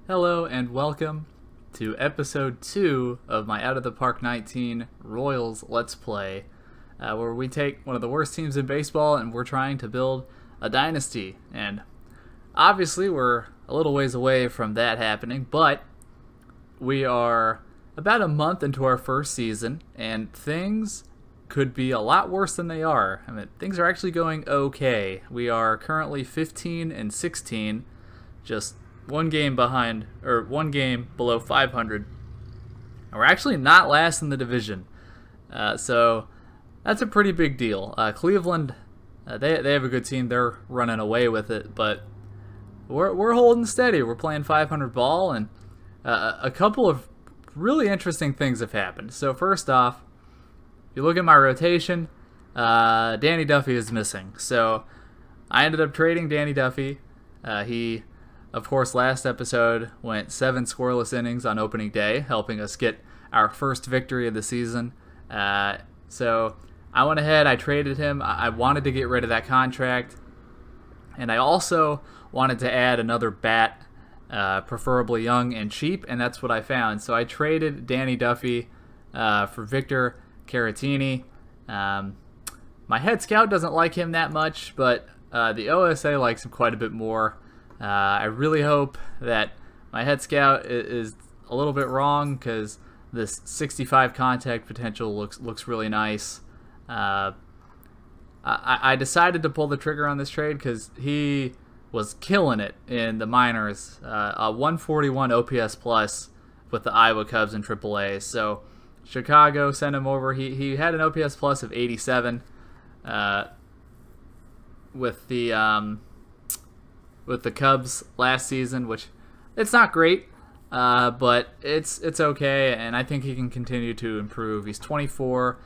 Hello and welcome to episode 2 of my Out of the Park 19 Royals Let's Play, where we take one of the worst teams in baseball and we're trying to build a dynasty. And obviously we're a little ways away from that happening, but we are about a month into our first season and things could be a lot worse than they are. I mean, things are actually going okay. We are currently 15 and 16, just one game behind, or one game below 500. And we're actually not last in the division. So that's a pretty big deal. Cleveland, they have a good team. They're running away with it, but we're holding steady. We're playing 500 ball, and a couple of really interesting things have happened. So first off, if you look at my rotation, Danny Duffy is missing. So I ended up trading Danny Duffy. He, of course, last episode went 7 scoreless innings on opening day, helping us get our first victory of the season. So I went ahead, I traded him. I wanted to get rid of that contract, and I also wanted to add another bat, preferably young and cheap, and that's what I found. So I traded Danny Duffy for Victor Caratini. My head scout doesn't like him that much, but the OSA likes him quite a bit more. I really hope that my head scout is a little bit wrong, because this 65 contact potential looks really nice. I decided to pull the trigger on this trade because he was killing it in the minors, a 141 OPS plus with the Iowa Cubs in AAA. So Chicago sent him over. He had an OPS plus of 87 with the Cubs last season, which it's not great, but it's okay, and I think he can continue to improve. He's 24,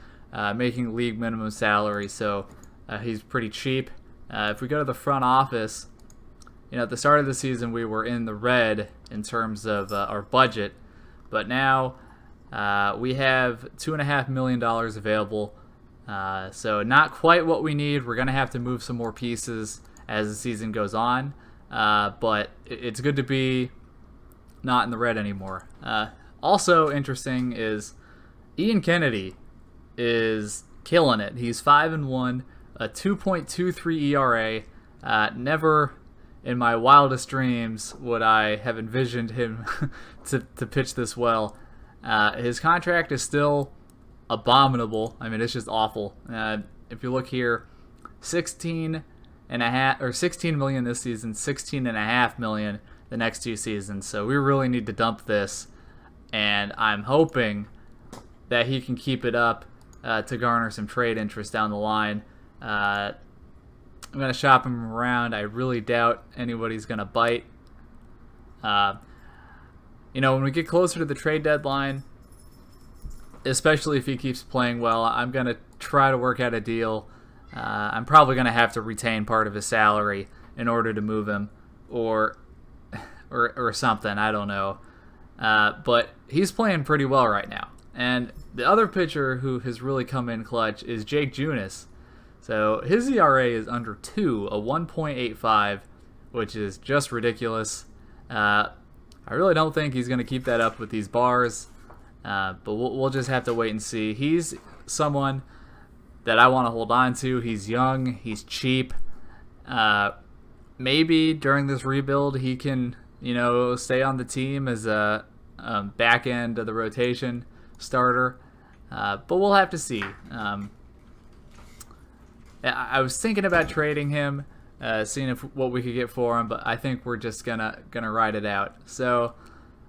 making league minimum salary, so he's pretty cheap. If we go to the front office, at the start of the season we were in the red in terms of our budget, but now we have $2.5 million available, so not quite what we need. We're going to have to move some more pieces as the season goes on. But it's good to be not in the red anymore. Also interesting is Ian Kennedy is killing it. He's 5-1, a 2.23 ERA. Never in my wildest dreams would I have envisioned him to pitch this well. His contract is still abominable. I mean, it's just awful. If you look here, 16 million this season, 16.5 million the next 2 seasons. So we really need to dump this, and I'm hoping that he can keep it up to garner some trade interest down the line. I'm going to shop him around. I really doubt anybody's going to bite. When we get closer to the trade deadline, especially if he keeps playing well, I'm going to try to work out a deal. I'm probably going to have to retain part of his salary in order to move him, or something. I don't know. But he's playing pretty well right now. And the other pitcher who has really come in clutch is Jake Junis. So his ERA is under 2, a 1.85, which is just ridiculous. I really don't think he's going to keep that up with these bars, but we'll just have to wait and see. He's someone that I want to hold on to. He's young, he's cheap. Maybe during this rebuild he can, stay on the team as a back end of the rotation starter. But we'll have to see. I was thinking about trading him, seeing what we could get for him, but I think we're just gonna ride it out. So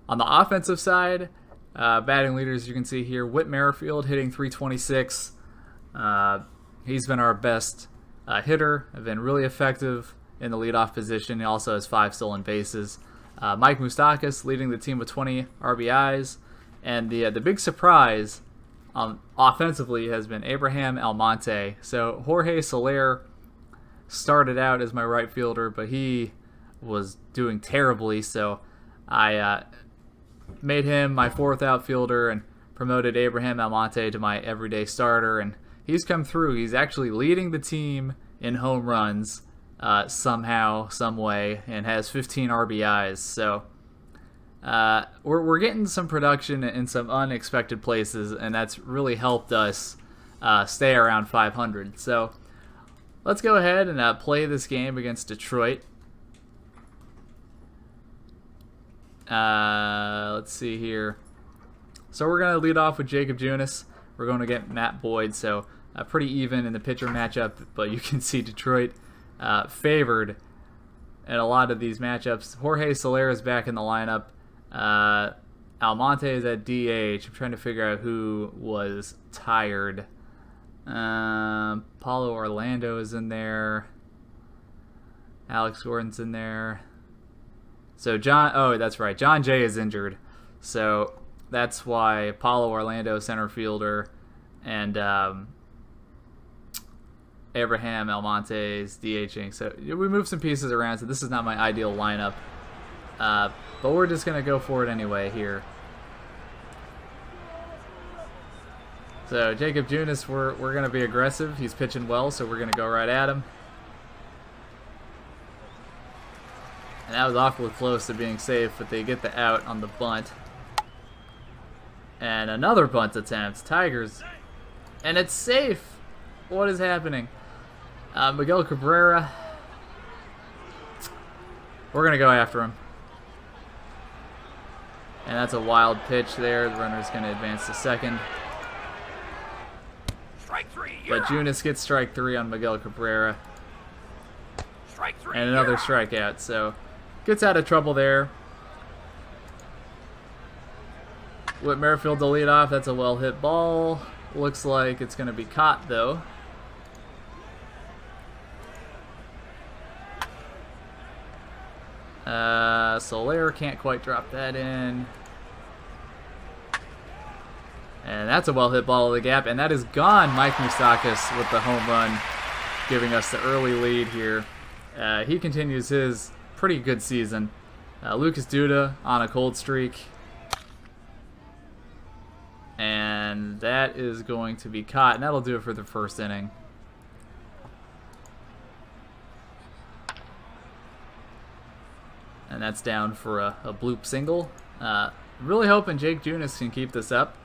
on the offensive side, batting leaders, you can see here, Whit Merrifield hitting 326. He's been our best hitter, been really effective in the leadoff position. He also has 5 stolen bases. Mike Moustakas leading the team with 20 RBIs, and the big surprise offensively has been Abraham Almonte. So Jorge Soler started out as my right fielder, but he was doing terribly, so I made him my 4th outfielder and promoted Abraham Almonte to my everyday starter, and he's come through. He's actually leading the team in home runs somehow, some way, and has 15 RBIs. So we're getting some production in some unexpected places, and that's really helped us stay around 500. So let's go ahead and play this game against Detroit. Let's see here. So we're going to lead off with Jacob Junis. We're going to get Matt Boyd, so pretty even in the pitcher matchup, but you can see Detroit favored in a lot of these matchups. Jorge Soler is back in the lineup. Almonte is at DH. I'm trying to figure out who was tired. Paulo Orlando is in there. Alex Gordon's in there. So that's right. John Jay is injured. So that's why Paulo Orlando, center fielder, and Abraham Almonte is DHing. So we moved some pieces around, so this is not my ideal lineup. But we're just going to go for it anyway here. So Jacob Junis, we're going to be aggressive. He's pitching well, so we're going to go right at him. And that was awfully close to being safe, but they get the out on the bunt. And another bunt attempt. Tigers. And it's safe. What is happening? Miguel Cabrera. We're going to go after him. And that's a wild pitch there. The runner's going to advance to second. Strike three, but Junis gets strike 3 on Miguel Cabrera. Strike three, and another strikeout. So gets out of trouble there. Whit Merrifield to lead off. That's a well hit ball. Looks like it's going to be caught though. Soler can't quite drop that in. And that's a well hit ball of the gap, and that is gone. Mike Moustakas with the home run, giving us the early lead here. He continues his pretty good season. Lucas Duda on a cold streak. And that is going to be caught, and that'll do it for the first inning. And that's down for a bloop single. Really hoping Jake Junis can keep this up.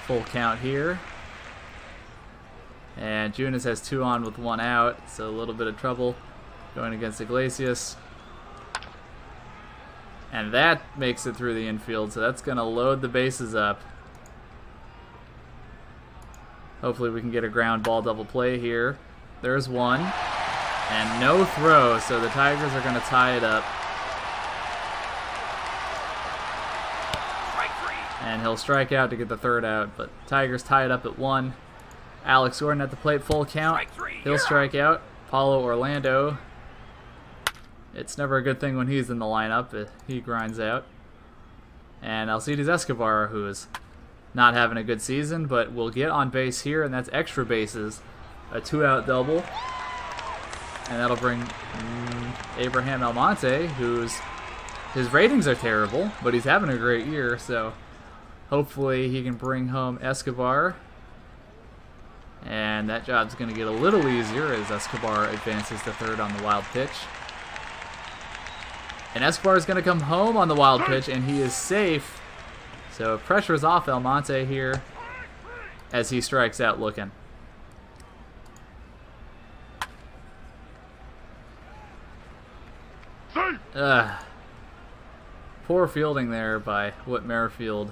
Full count here. And Junis has 2 on with 1 out, so a little bit of trouble going against Iglesias. And that makes it through the infield, so that's going to load the bases up. Hopefully we can get a ground ball double play here. There's one. And no throw, so the Tigers are going to tie it up. And he'll strike out to get the 3rd out, but Tigers tie it up at 1. Alex Gordon at the plate, full count. He'll strike out. Paulo Orlando. It's never a good thing when he's in the lineup. He grinds out. And Alcides Escobar, who is not having a good season, but will get on base here, and that's extra bases. A 2-out double. And that'll bring Abraham Almonte, his ratings are terrible, but he's having a great year, so hopefully he can bring home Escobar. And that job's going to get a little easier as Escobar advances to 3rd on the wild pitch. And Escobar is going to come home on the wild pitch, and he is safe. So pressure is off Almonte here as he strikes out looking. Poor fielding there by Whit Merrifield.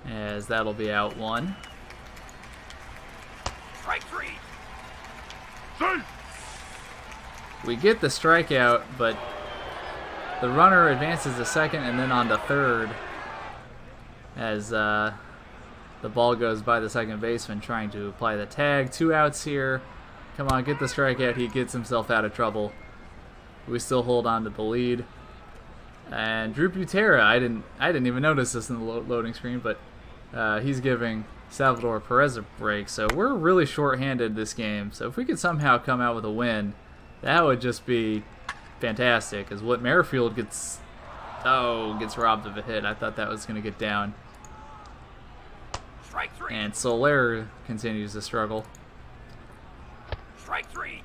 As that'll be out 1. Strike 3. We get the strikeout, but the runner advances to 2nd and then on to 3rd as the ball goes by the second baseman trying to apply the tag. 2 outs here. Come on, get the strikeout. He gets himself out of trouble. We still hold on to the lead. And Drew Butera, I didn't even notice this in the loading screen, but he's giving Salvador Perez a break. So we're really short-handed this game. So if we could somehow come out with a win, that would just be fantastic. As Whit Merrifield gets Oh, gets robbed of a hit. I thought that was going to get down. Strike 3. And Soler continues to struggle. Strike 3.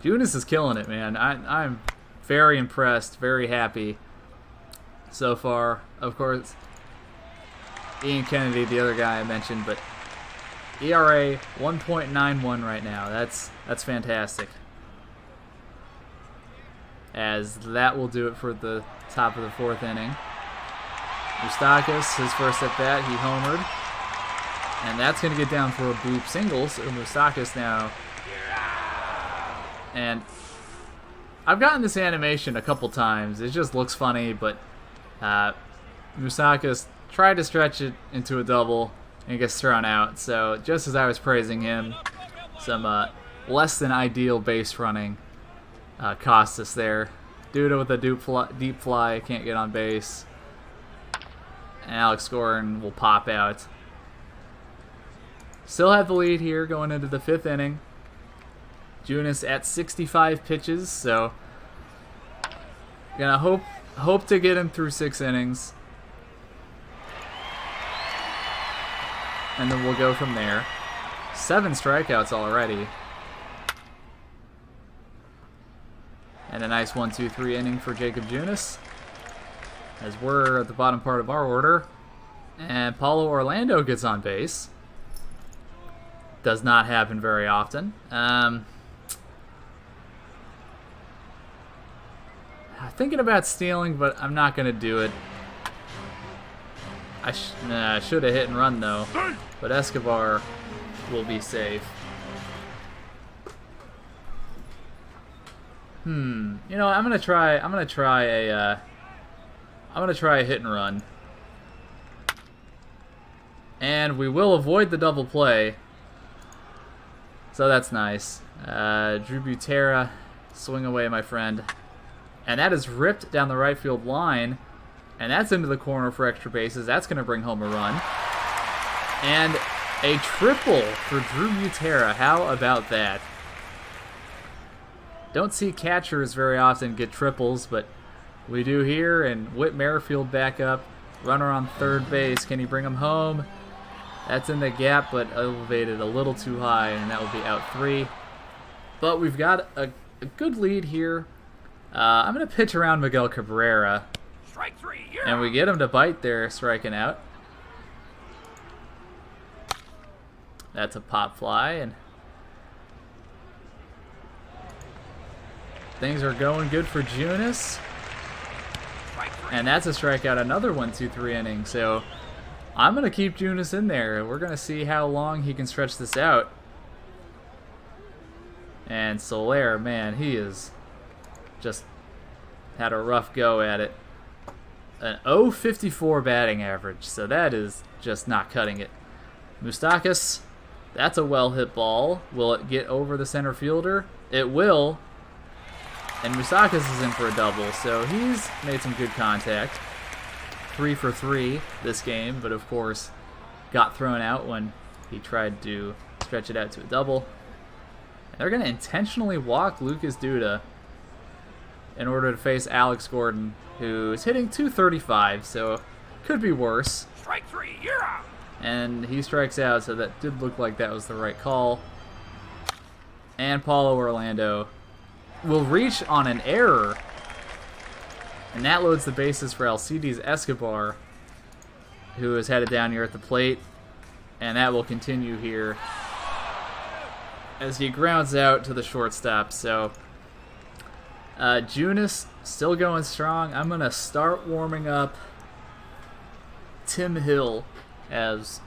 Junis is killing it, man. I'm very impressed, very happy so far. Of course, Ian Kennedy, the other guy I mentioned, but ERA 1.91 right now. That's fantastic. As that will do it for the top of the 4th inning. Moustakas, his first at bat, he homered. And that's going to get down for a bloop single, so Moustakas now. And I've gotten this animation a couple times. It just looks funny, but Moustakas tried to stretch it into a double and gets thrown out. So just as I was praising him, some less than ideal base running cost us there. Duda with a deep fly, can't get on base. And Alex Gordon will pop out. Still have the lead here going into the 5th inning. Junis at 65 pitches, so gonna hope to get him through 6 innings. And then we'll go from there. 7 strikeouts already. And a nice 1-2-3 inning for Jacob Junis. As we're at the bottom part of our order. And Paulo Orlando gets on base. Does not happen very often. Thinking about stealing, but I'm not going to do it. I should have hit and run, though. But Escobar will be safe. You know, I'm gonna try a hit and run, and we will avoid the double play, so that's nice. Drew Butera, swing away, my friend, and that is ripped down the right field line, and that's into the corner for extra bases. That's gonna bring home a run, and a triple for Drew Butera. How about that? Don't see catchers very often get triples, but we do here, and Whit Merrifield back up. Runner on third base. Can he bring him home? That's in the gap, but elevated a little too high, and that will be out 3. But we've got a good lead here. I'm going to pitch around Miguel Cabrera. Strike 3. And we get him to bite there, striking out. That's a pop fly, and things are going good for Junis. And that's a strikeout, another 1-2-3 inning. So I'm going to keep Junis in there. We're going to see how long he can stretch this out. And Soler, man, he is just had a rough go at it. An 0.54 batting average, so that is just not cutting it. Moustakas, that's a well-hit ball. Will it get over the center fielder? It will. And Moustakas is in for a double, so he's made some good contact. 3 for 3 this game, but of course got thrown out when he tried to stretch it out to a double. And they're going to intentionally walk Lucas Duda in order to face Alex Gordon, who is hitting .235, so could be worse. Strike 3, you're out. And he strikes out, so that did look like that was the right call. And Paulo Orlando will reach on an error, and that loads the bases for Alcides Escobar, who is headed down here at the plate, and that will continue here as he grounds out to the shortstop. So Junis still going strong. I'm gonna start warming up Tim Hill as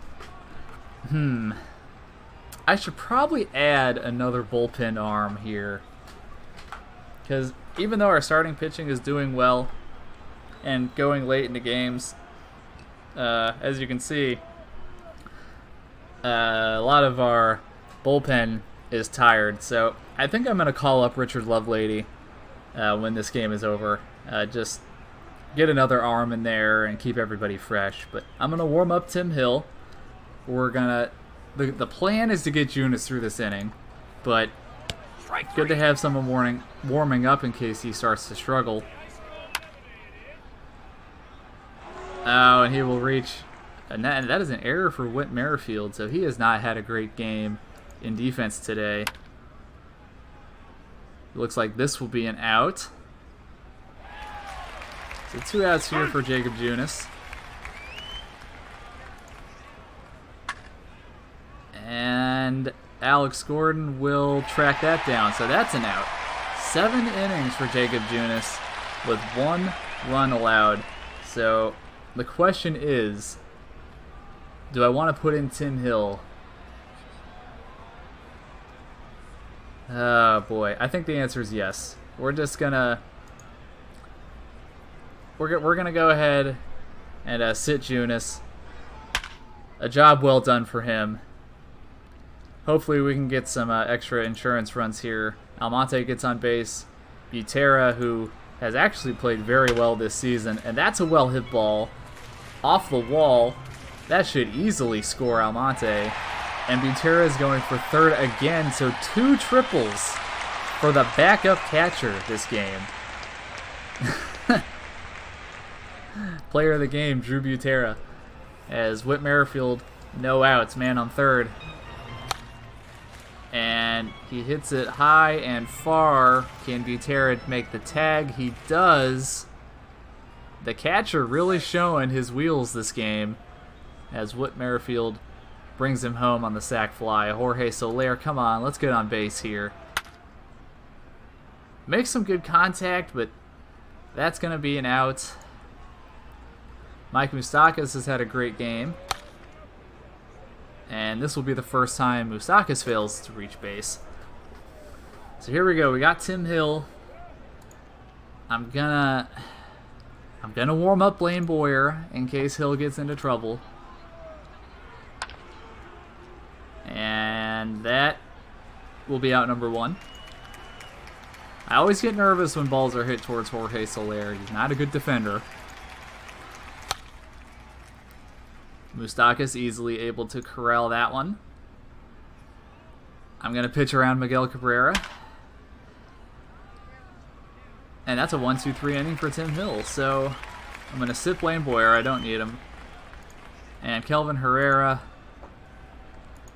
I should probably add another bullpen arm here, because even though our starting pitching is doing well and going late into games, as you can see, a lot of our bullpen is tired. So I think I'm going to call up Richard Lovelady when this game is over. Just get another arm in there and keep everybody fresh. But I'm going to warm up Tim Hill. We're going to... The plan is to get Junis through this inning, but good to have someone warming up in case he starts to struggle. Oh, and he will reach. And that is an error for Whit Merrifield, so he has not had a great game in defense today. It looks like this will be an out. So 2 outs here for Jacob Junis. And Alex Gordon will track that down, so that's an out. 7 innings for Jacob Junis with 1 run allowed. So the question is, do I want to put in Tim Hill? Oh boy, I think the answer is yes. We're just gonna we're gonna go ahead and sit Junis. A job well done for him. Hopefully we can get some extra insurance runs here. Almonte gets on base. Butera, who has actually played very well this season, and that's a well hit ball off the wall. That should easily score Almonte. And Butera is going for third again, so 2 triples for the backup catcher this game. Player of the game, Drew Butera. As Whit Merrifield, no outs, man on third. And he hits it high and far. Can Butera make the tag? He does. The catcher really showing his wheels this game, as Whit Merrifield brings him home on the sac fly. Jorge Soler, come on, let's get on base here. Make some good contact, but that's going to be an out. Mike Moustakas has had a great game. And this will be the first time Moustakas fails to reach base. So here we go. We got Tim Hill. I'm gonna warm up Blaine Boyer in case Hill gets into trouble. And that will be out number 1. I always get nervous when balls are hit towards Jorge Soler. He's not a good defender. Moustakas easily able to corral that one. I'm going to pitch around Miguel Cabrera. And that's a 1-2-3 inning for Tim Hill. So I'm going to sit Blaine Boyer. I don't need him. And Kelvin Herrera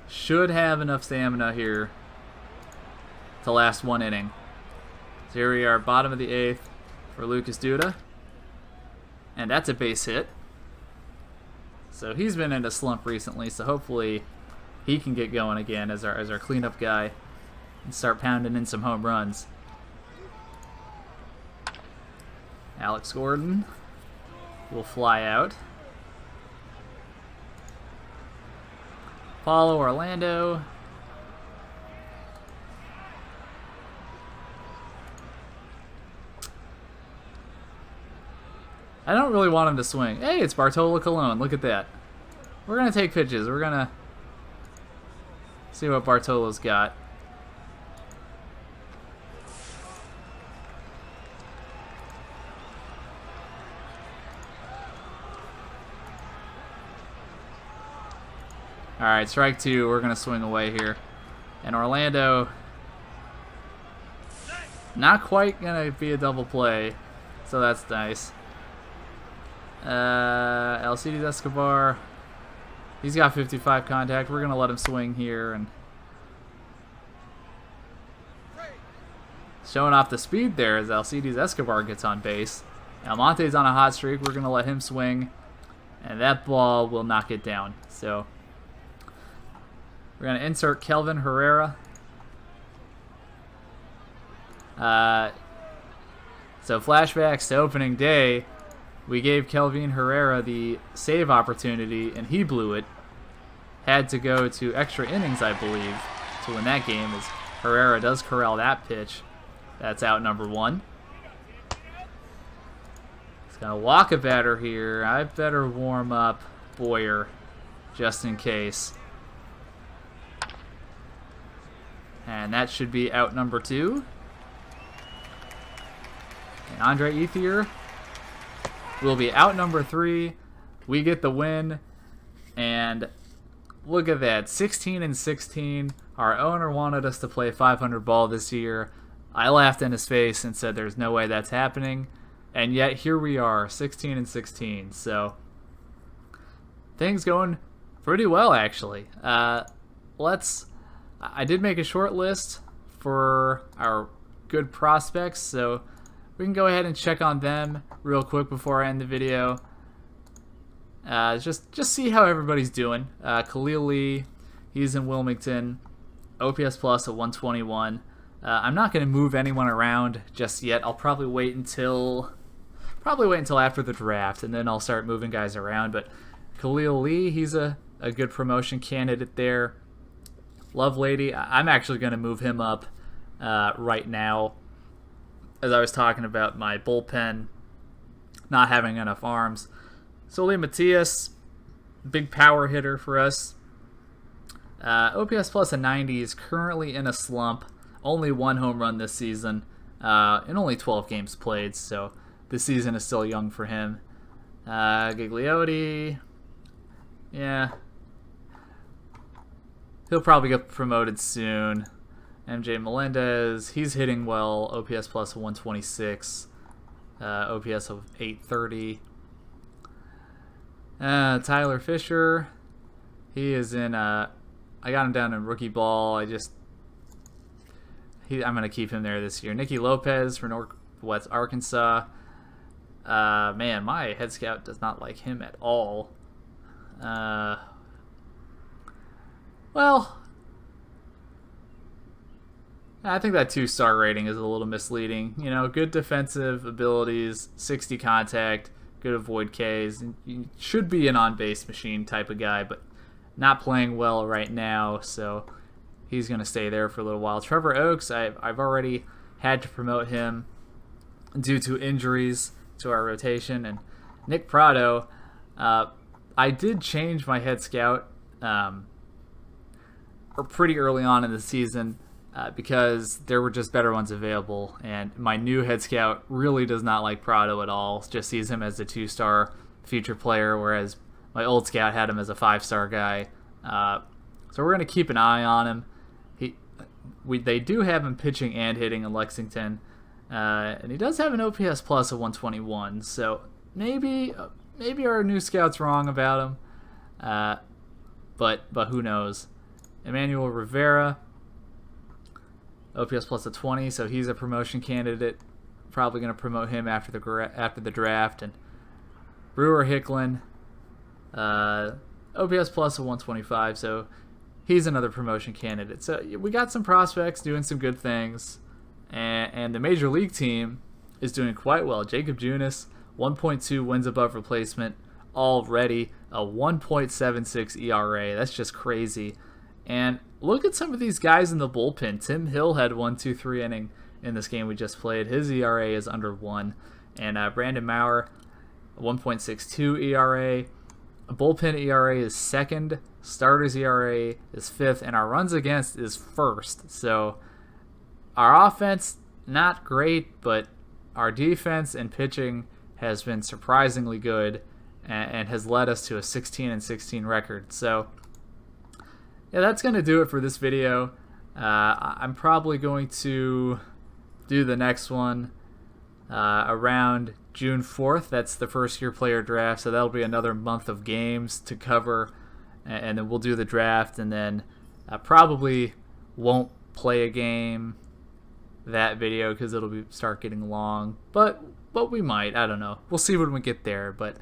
should have enough stamina here to last 1 inning. So here we are, bottom of the 8th for Lucas Duda. And that's a base hit. So he's been in a slump recently, so hopefully he can get going again as our cleanup guy and start pounding in some home runs. Alex Gordon will fly out. Paulo Orlando. I don't really want him to swing. Hey, it's Bartolo Colon. Look at that. We're going to take pitches. We're going to see what Bartolo's got. All right, strike 2. We're going to swing away here. And Orlando, not quite going to be a double play, so that's nice. Alcides Escobar, he's got 55 contact. We're going to let him swing here. And showing off the speed there as Alcides Escobar gets on base. Almonte's on a hot streak. We're going to let him swing. And that ball will knock it down. So we're going to insert Kelvin Herrera. So flashbacks to opening day. We gave Kelvin Herrera the save opportunity, and he blew it. Had to go to extra innings, I believe, to win that game, as Herrera does corral that pitch. That's out number 1. He's going to walk a batter here. I better warm up Boyer, just in case. And that should be out number 2. And Andre Ethier will be out number 3. We get the win. And look at that, 16-16. Our owner wanted us to play 500 ball this year. I laughed in his face and said there's no way that's happening. And yet here we are, 16-16. So things going pretty well, actually. I did make a short list for our good prospects, so we can go ahead and check on them real quick before I end the video. Just see how everybody's doing. Khalil Lee, he's in Wilmington, OPS plus at 121. I'm not going to move anyone around just yet. I'll probably wait until after the draft, and then I'll start moving guys around. But Khalil Lee, he's a good promotion candidate there. Lovelady, I'm actually going to move him up right now. As I was talking about my bullpen not having enough arms. Soli Matias, big power hitter for us. OPS plus a 90 is currently in a slump. Only 1 home run this season in only 12 games played, so this season is still young for him. Gigliotti, yeah. He'll probably get promoted soon. MJ Melendez, he's hitting well. OPS plus 126. OPS of 830. Tyler Fisher, he is in. I got him down in rookie ball. I'm gonna keep him there this year. Nicky Lopez for Northwest Arkansas. Man, my head scout does not like him at all. Well, I think that 2-star rating is a little misleading. You know, good defensive abilities, 60 contact, good avoid Ks. You should be an on-base machine type of guy, but not playing well right now, so he's going to stay there for a little while. Trevor Oakes, I've already had to promote him due to injuries to our rotation. And Nick Prado, I did change my head scout pretty early on in the season because there were just better ones available, and my new head scout really does not like Prado at all. Just sees him as a 2-star future player, whereas my old scout had him as a 5-star guy. So we're going to keep an eye on him. They do have him pitching and hitting in Lexington, and he does have an OPS plus of 121. So maybe our new scout's wrong about him, but who knows? Emmanuel Rivera, OPS plus a 20, so he's a promotion candidate. Probably going to promote him after the draft. And Brewer Hicklin, OPS plus a 125, so he's another promotion candidate. So we got some prospects doing some good things, and the major league team is doing quite well. Jacob Junis, 1.2 wins above replacement already, a 1.76 ERA. That's just crazy. And look at some of these guys in the bullpen. Tim Hill had 1-2-3 inning in this game we just played. His ERA is under 1. And Brandon Maurer, 1.62 ERA. Bullpen ERA is 2nd. Starters ERA is 5th. And our runs against is 1st. So our offense, not great, but our defense and pitching has been surprisingly good and has led us to a 16-16 record. So yeah, that's going to do it for this video. I'm probably going to do the next one around June 4th. That's the first-year player draft, so that'll be another month of games to cover, and then we'll do the draft, and then I probably won't play a game that video because it'll start getting long, but we might. I don't know. We'll see when we get there. But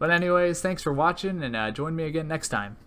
anyways, thanks for watching, and join me again next time.